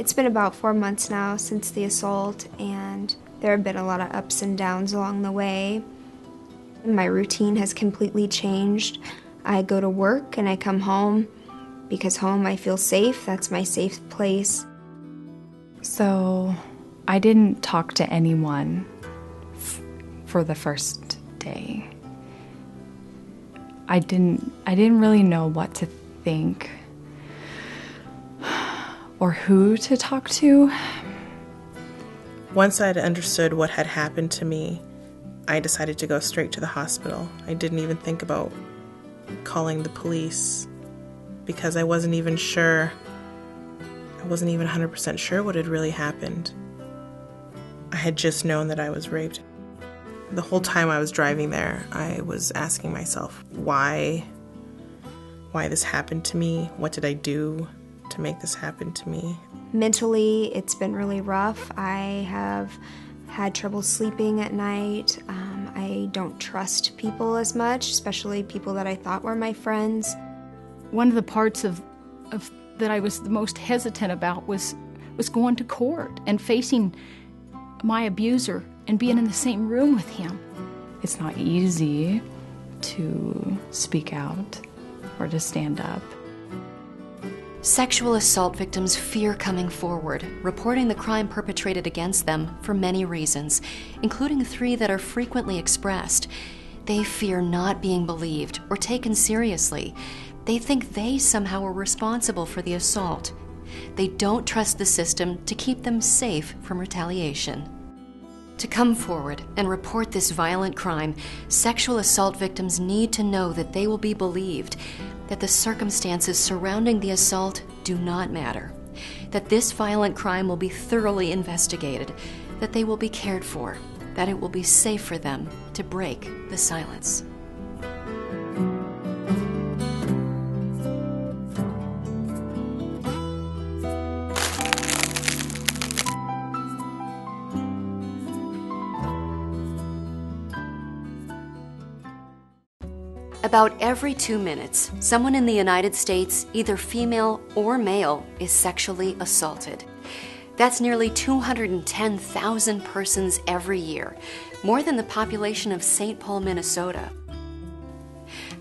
It's been about 4 months now since the assault, and there have been a lot of ups and downs along the way. My routine has completely changed. I go to work and I come home because home I feel safe. That's my safe place. So I didn't talk to anyone for the first day. I didn't really know what to think or who to talk to. Once I'd understood what had happened to me, I decided to go straight to the hospital. I didn't even think about calling the police because I wasn't even sure. I wasn't even 100% sure what had really happened. I had just known that I was raped. The whole time I was driving there, I was asking myself, why this happened to me? What did I do to make this happen to me? Mentally, it's been really rough. I have had trouble sleeping at night. I don't trust people as much, especially people that I thought were my friends. One of the parts of that I was the most hesitant about was going to court and facing my abuser and being in the same room with him. It's not easy to speak out or to stand up. Sexual assault victims fear coming forward, reporting the crime perpetrated against them for many reasons, including 3 that are frequently expressed. They fear not being believed or taken seriously. They think they somehow are responsible for the assault. They don't trust the system to keep them safe from retaliation. To come forward and report this violent crime, sexual assault victims need to know that they will be believed, that the circumstances surrounding the assault do not matter, that this violent crime will be thoroughly investigated, that they will be cared for, that it will be safe for them to break the silence. About every 2 minutes, someone in the United States, either female or male, is sexually assaulted. That's nearly 210,000 persons every year, more than the population of St. Paul, Minnesota.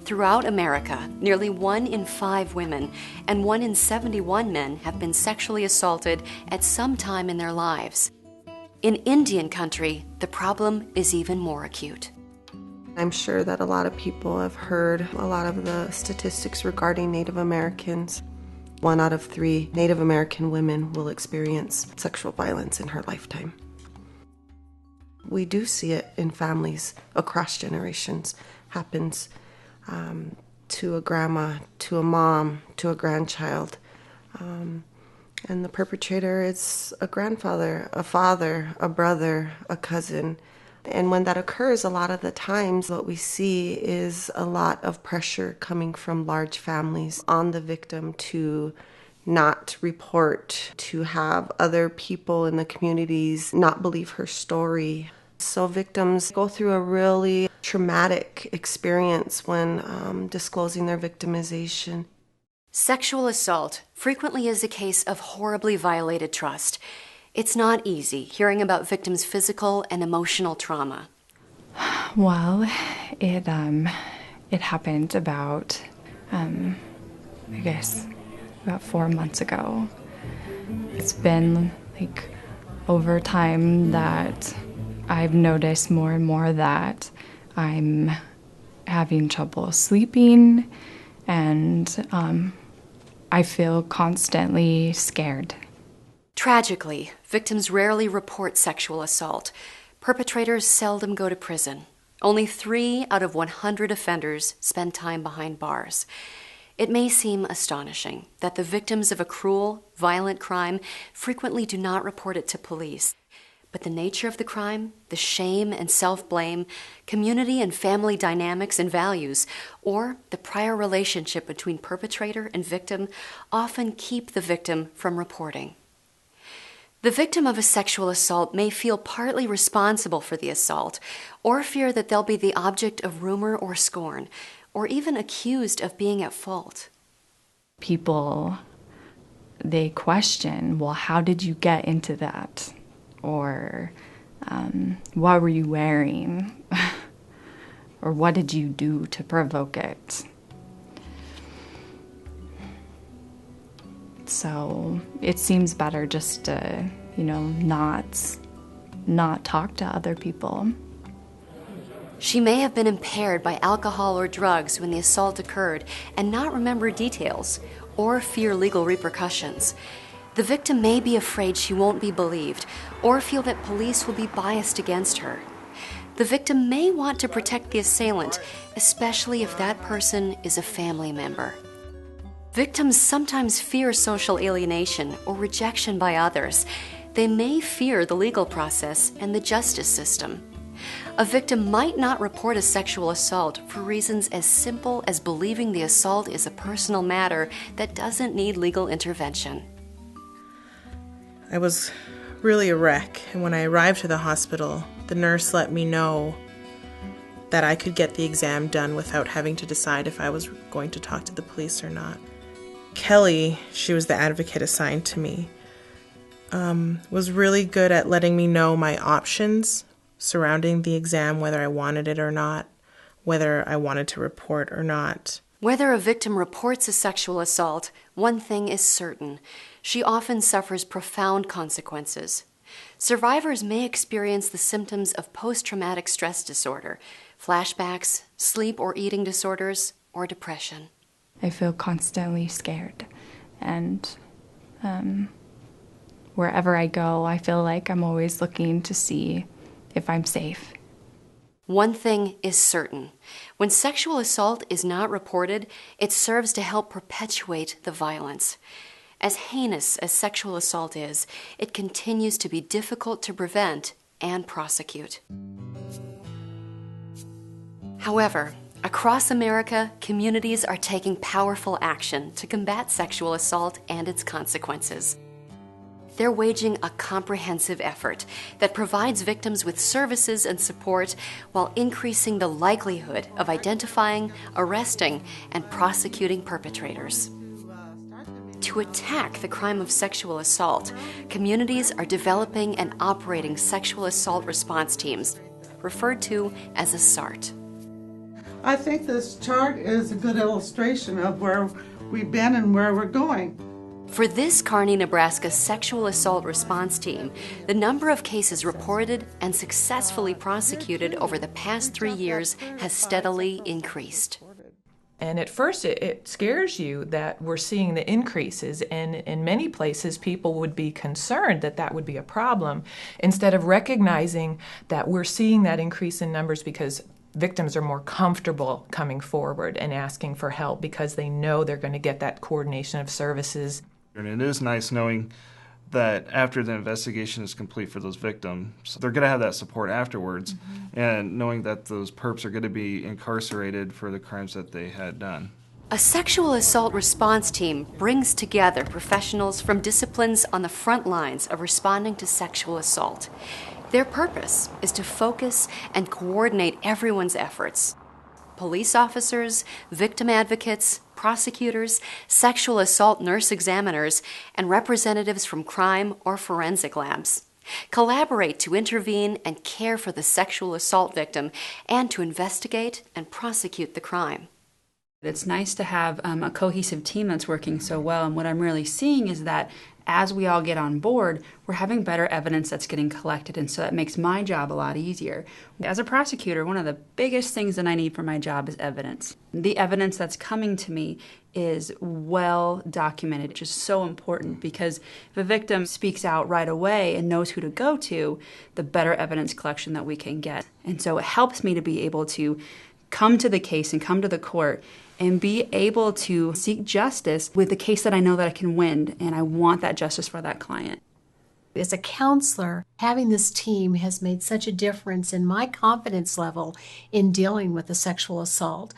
Throughout America, nearly 1 in 5 women and 1 in 71 men have been sexually assaulted at some time in their lives. In Indian country, the problem is even more acute. I'm sure that a lot of people have heard a lot of the statistics regarding Native Americans. 1 out of 3 Native American women will experience sexual violence in her lifetime. We do see it in families across generations. Happens to a grandma, to a mom, to a grandchild. And the perpetrator is a grandfather, a father, a brother, a cousin. And when that occurs, a lot of the times what we see is a lot of pressure coming from large families on the victim to not report, to have other people in the communities not believe her story. So victims go through a really traumatic experience when disclosing their victimization. Sexual assault frequently is a case of horribly violated trust. It's not easy hearing about victims' physical and emotional trauma. Well, it happened about, about 4 months ago. It's been over time that I've noticed more and more that I'm having trouble sleeping, and I feel constantly scared. Tragically, victims rarely report sexual assault. Perpetrators seldom go to prison. Only 3 out of 100 offenders spend time behind bars. It may seem astonishing that the victims of a cruel, violent crime frequently do not report it to police. But the nature of the crime, the shame and self-blame, community and family dynamics and values, or the prior relationship between perpetrator and victim often keep the victim from reporting. The victim of a sexual assault may feel partly responsible for the assault, or fear that they'll be the object of rumor or scorn, or even accused of being at fault. People they question, well, how did you get into that? Or what were you wearing? Or what did you do to provoke it? So it seems better just to, not talk to other people. She may have been impaired by alcohol or drugs when the assault occurred and not remember details or fear legal repercussions. The victim may be afraid she won't be believed or feel that police will be biased against her. The victim may want to protect the assailant, especially if that person is a family member. Victims sometimes fear social alienation or rejection by others. They may fear the legal process and the justice system. A victim might not report a sexual assault for reasons as simple as believing the assault is a personal matter that doesn't need legal intervention. I was really a wreck, and when I arrived to the hospital, the nurse let me know that I could get the exam done without having to decide if I was going to talk to the police or not. Kelly, she was the advocate assigned to me, was really good at letting me know my options surrounding the exam, whether I wanted it or not, whether I wanted to report or not. Whether a victim reports a sexual assault, one thing is certain. She often suffers profound consequences. Survivors may experience the symptoms of post-traumatic stress disorder, flashbacks, sleep or eating disorders, or depression. I feel constantly scared, and wherever I go, I feel like I'm always looking to see if I'm safe. One thing is certain. When sexual assault is not reported, it serves to help perpetuate the violence. As heinous as sexual assault is, it continues to be difficult to prevent and prosecute. However, across America, communities are taking powerful action to combat sexual assault and its consequences. They're waging a comprehensive effort that provides victims with services and support while increasing the likelihood of identifying, arresting, and prosecuting perpetrators. To attack the crime of sexual assault, communities are developing and operating sexual assault response teams, referred to as a SART. I think this chart is a good illustration of where we've been and where we're going. For this Kearney, Nebraska sexual assault response team, the number of cases reported and successfully prosecuted over the past 3 years has steadily increased. And at first it scares you that we're seeing the increases, and in many places people would be concerned that that would be a problem, instead of recognizing that we're seeing that increase in numbers because victims are more comfortable coming forward and asking for help because they know they're going to get that coordination of services. And it is nice knowing that after the investigation is complete for those victims, they're going to have that support afterwards, and knowing that those perps are going to be incarcerated for the crimes that they had done. A sexual assault response team brings together professionals from disciplines on the front lines of responding to sexual assault. Their purpose is to focus and coordinate everyone's efforts. Police officers, victim advocates, prosecutors, sexual assault nurse examiners, and representatives from crime or forensic labs collaborate to intervene and care for the sexual assault victim and to investigate and prosecute the crime. It's nice to have a cohesive team that's working so well, and what I'm really seeing is that as we all get on board, we're having better evidence that's getting collected, and so that makes my job a lot easier. As a prosecutor, one of the biggest things that I need for my job is evidence. The evidence that's coming to me is well documented, which is so important, because if a victim speaks out right away and knows who to go to, the better evidence collection that we can get. And so it helps me to be able to come to the case and come to the court and be able to seek justice with the case that I know that I can win, and I want that justice for that client. As a counselor, having this team has made such a difference in my confidence level in dealing with the sexual assault.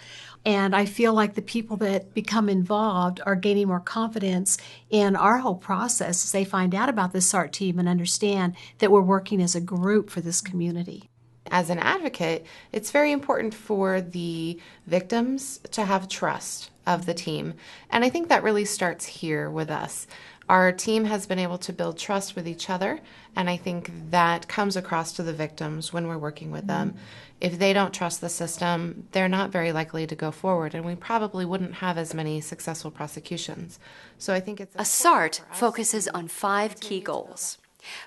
And I feel like the people that become involved are gaining more confidence in our whole process as they find out about the SART team and understand that we're working as a group for this community. as an advocate, it's very important for the victims to have trust of the team. And I think that really starts here with us. Our team has been able to build trust with each other, and I think that comes across to the victims when we're working with them. If they don't trust the system, they're not very likely to go forward, and we probably wouldn't have as many successful prosecutions. So I think it's a SART focuses on 5 key goals.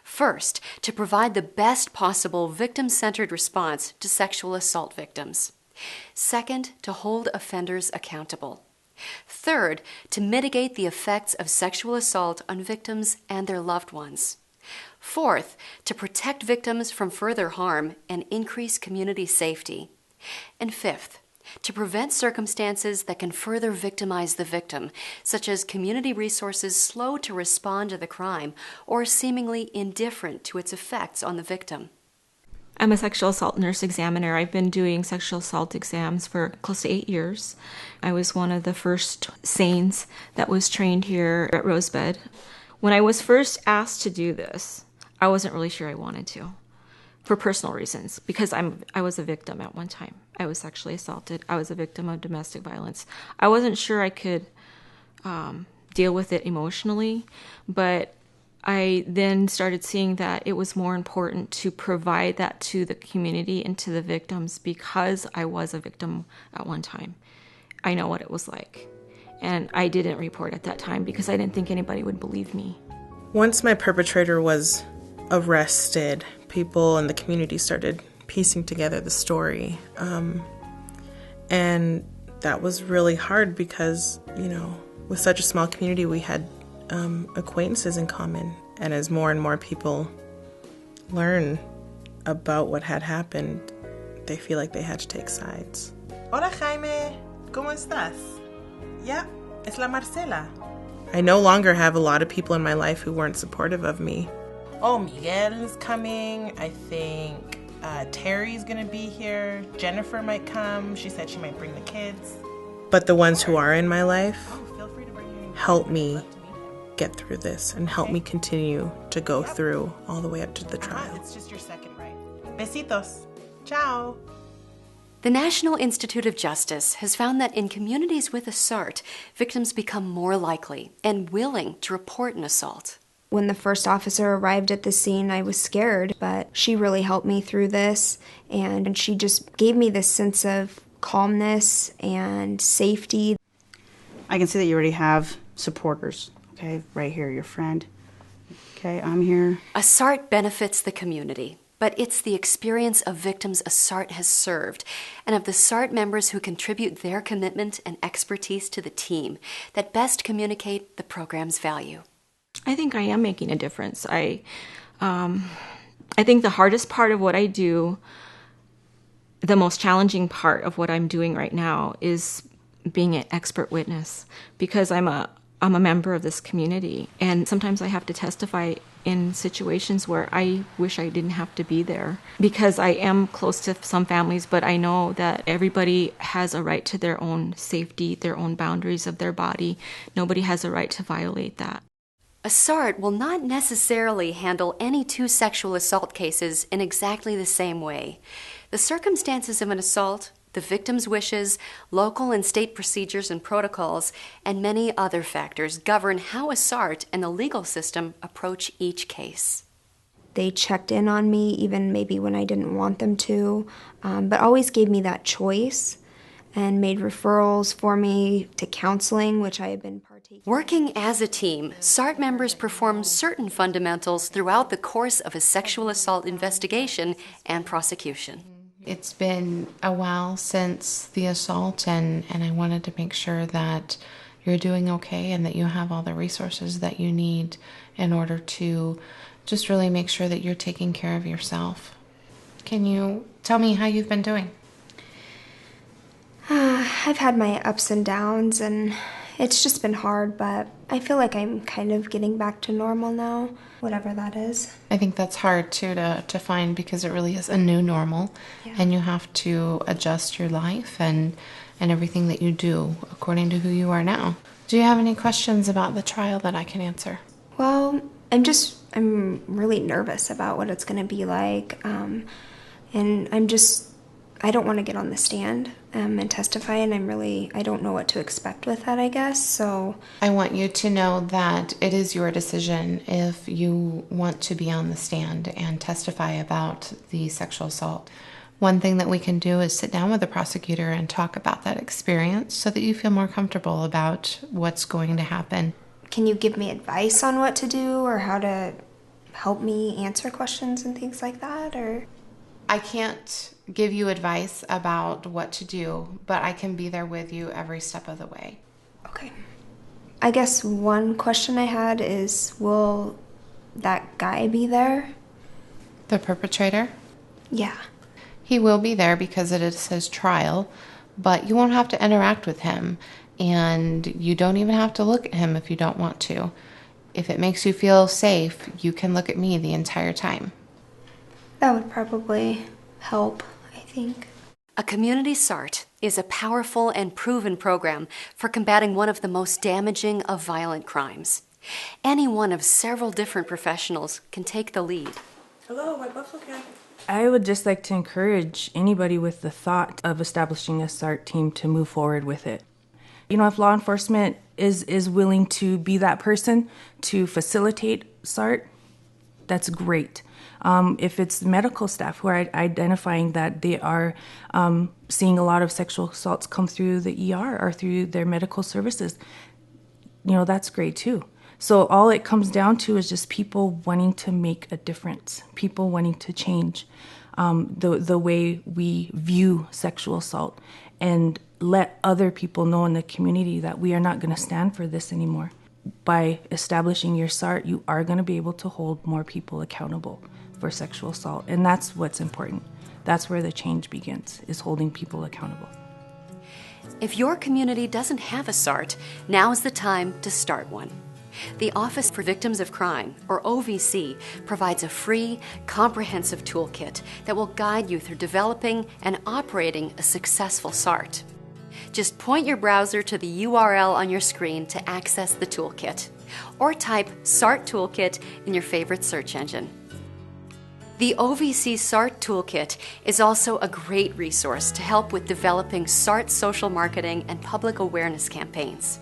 First, to provide the best possible victim-centered response to sexual assault victims. Second, to hold offenders accountable. Third, to mitigate the effects of sexual assault on victims and their loved ones. Fourth, to protect victims from further harm and increase community safety. And fifth, to prevent circumstances that can further victimize the victim, such as community resources slow to respond to the crime or seemingly indifferent to its effects on the victim. I'm a sexual assault nurse examiner. I've been doing sexual assault exams for close to 8 years. I was one of the first SANEs that was trained here at Rosebud. When I was first asked to do this, I wasn't really sure I wanted to, for personal reasons, because I was a victim at one time. I was sexually assaulted. I was a victim of domestic violence. I wasn't sure I could deal with it emotionally, but I then started seeing that it was more important to provide that to the community and to the victims because I was a victim at one time. I know what it was like. And I didn't report at that time because I didn't think anybody would believe me. Once my perpetrator was arrested, people in the community started piecing together the story. And that was really hard because, with such a small community, we had acquaintances in common, and as more and more people learn about what had happened, they feel like they had to take sides. Hola Jaime, ¿cómo estás? Yeah, es la Marcela. I no longer have a lot of people in my life who weren't supportive of me. Oh, Miguel's coming. I think Terry's gonna be here. Jennifer might come. She said she might bring the kids. But the ones who are in my life help me get through this and help me continue to go through all the way up to the trial. It's just your second right. Besitos. Ciao. The National Institute of Justice has found that in communities with a SART, victims become more likely and willing to report an assault. When the first officer arrived at the scene, I was scared, but she really helped me through this, and she just gave me this sense of calmness and safety. I can see that you already have supporters. Okay, right here, your friend. Okay, I'm here. A SART benefits the community, but it's the experience of victims a SART has served and of the SART members who contribute their commitment and expertise to the team that best communicate the program's value. I think I am making a difference. I think the hardest part of what I do, the most challenging part of what I'm doing right now is being an expert witness because I'm a member of this community, and sometimes I have to testify in situations where I wish I didn't have to be there because I am close to some families, but I know that everybody has a right to their own safety, their own boundaries of their body. Nobody has a right to violate that. A SART will not necessarily handle any 2 sexual assault cases in exactly the same way. The circumstances of an assault, the victim's wishes, local and state procedures and protocols, and many other factors govern how a SART and the legal system approach each case. They checked in on me even maybe when I didn't want them to, but always gave me that choice and made referrals for me to counseling, which I had been partaking in. Working as a team, SART members perform certain fundamentals throughout the course of a sexual assault investigation and prosecution. It's been a while since the assault, and I wanted to make sure that you're doing okay and that you have all the resources that you need in order to just really make sure that you're taking care of yourself. Can you tell me how you've been doing? I've had my ups and downs, and it's just been hard, but I feel like I'm kind of getting back to normal now, whatever that is. I think that's hard, too, to find because it really is a new normal, and you have to adjust your life and everything that you do according to who you are now. Do you have any questions about the trial that I can answer? Well, I'm really nervous about what it's going to be like. And I don't want to get on the stand and testify, and I don't know what to expect with that, I guess, so. I want you to know that it is your decision if you want to be on the stand and testify about the sexual assault. One thing that we can do is sit down with the prosecutor and talk about that experience so that you feel more comfortable about what's going to happen. Can you give me advice on what to do or how to help me answer questions and things like that, or? I can't give you advice about what to do, but I can be there with you every step of the way. Okay. I guess one question I had is, will that guy be there? The perpetrator? Yeah. He will be there because it is his trial, but you won't have to interact with him, and you don't even have to look at him if you don't want to. If it makes you feel safe, you can look at me the entire time. That would probably help, I think. A community SART is a powerful and proven program for combating one of the most damaging of violent crimes. Any one of several different professionals can take the lead. Hello, my buffalo cat. I would just like to encourage anybody with the thought of establishing a SART team to move forward with it. You know, if law enforcement is willing to be that person to facilitate SART, that's great. If it's medical staff who are identifying that they are seeing a lot of sexual assaults come through the ER or through their medical services, you know, that's great too. So all it comes down to is just people wanting to make a difference, people wanting to change the way we view sexual assault and let other people know in the community that we are not going to stand for this anymore. By establishing your SART, you are going to be able to hold more people accountable for sexual assault. And that's what's important. That's where the change begins, is holding people accountable. If your community doesn't have a SART, now is the time to start one. The Office for Victims of Crime, or OVC, provides a free, comprehensive toolkit that will guide you through developing and operating a successful SART. Just point your browser to the URL on your screen to access the toolkit, or type SART Toolkit in your favorite search engine. The OVC SART Toolkit is also a great resource to help with developing SART social marketing and public awareness campaigns.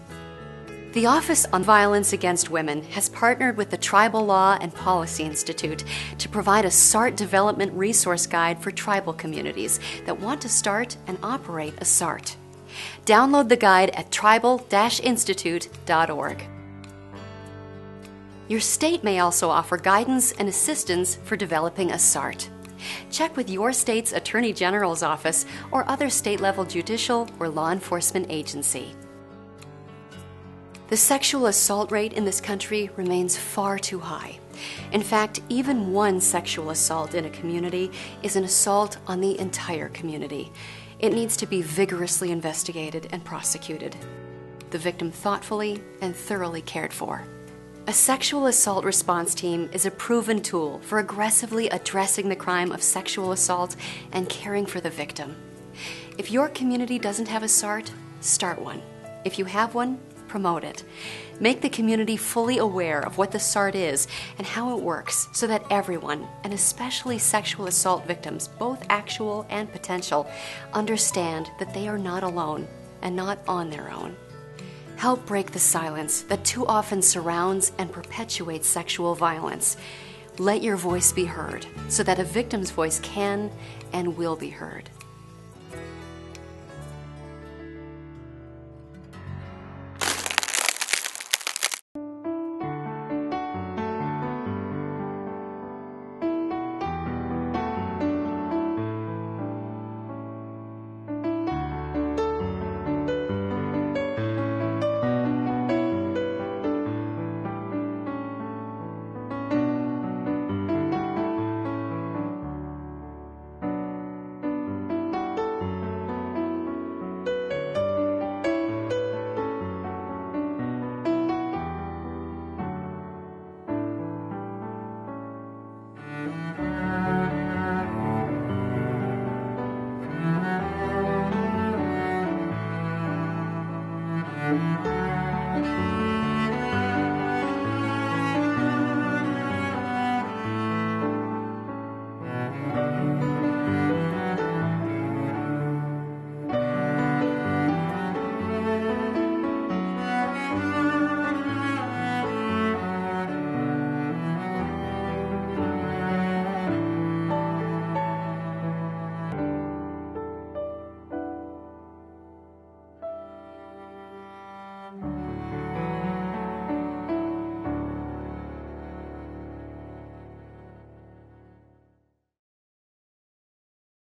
The Office on Violence Against Women has partnered with the Tribal Law and Policy Institute to provide a SART development resource guide for tribal communities that want to start and operate a SART. Download the guide at tribal-institute.org. Your state may also offer guidance and assistance for developing a SART. Check with your state's Attorney General's office or other state-level judicial or law enforcement agency. The sexual assault rate in this country remains far too high. In fact, even one sexual assault in a community is an assault on the entire community. It needs to be vigorously investigated and prosecuted. The victim thoughtfully and thoroughly cared for. A sexual assault response team is a proven tool for aggressively addressing the crime of sexual assault and caring for the victim. If your community doesn't have a SART, start one. If you have one, promote it. Make the community fully aware of what the SART is and how it works so that everyone, and especially sexual assault victims, both actual and potential, understand that they are not alone and not on their own. Help break the silence that too often surrounds and perpetuates sexual violence. Let your voice be heard so that a victim's voice can and will be heard.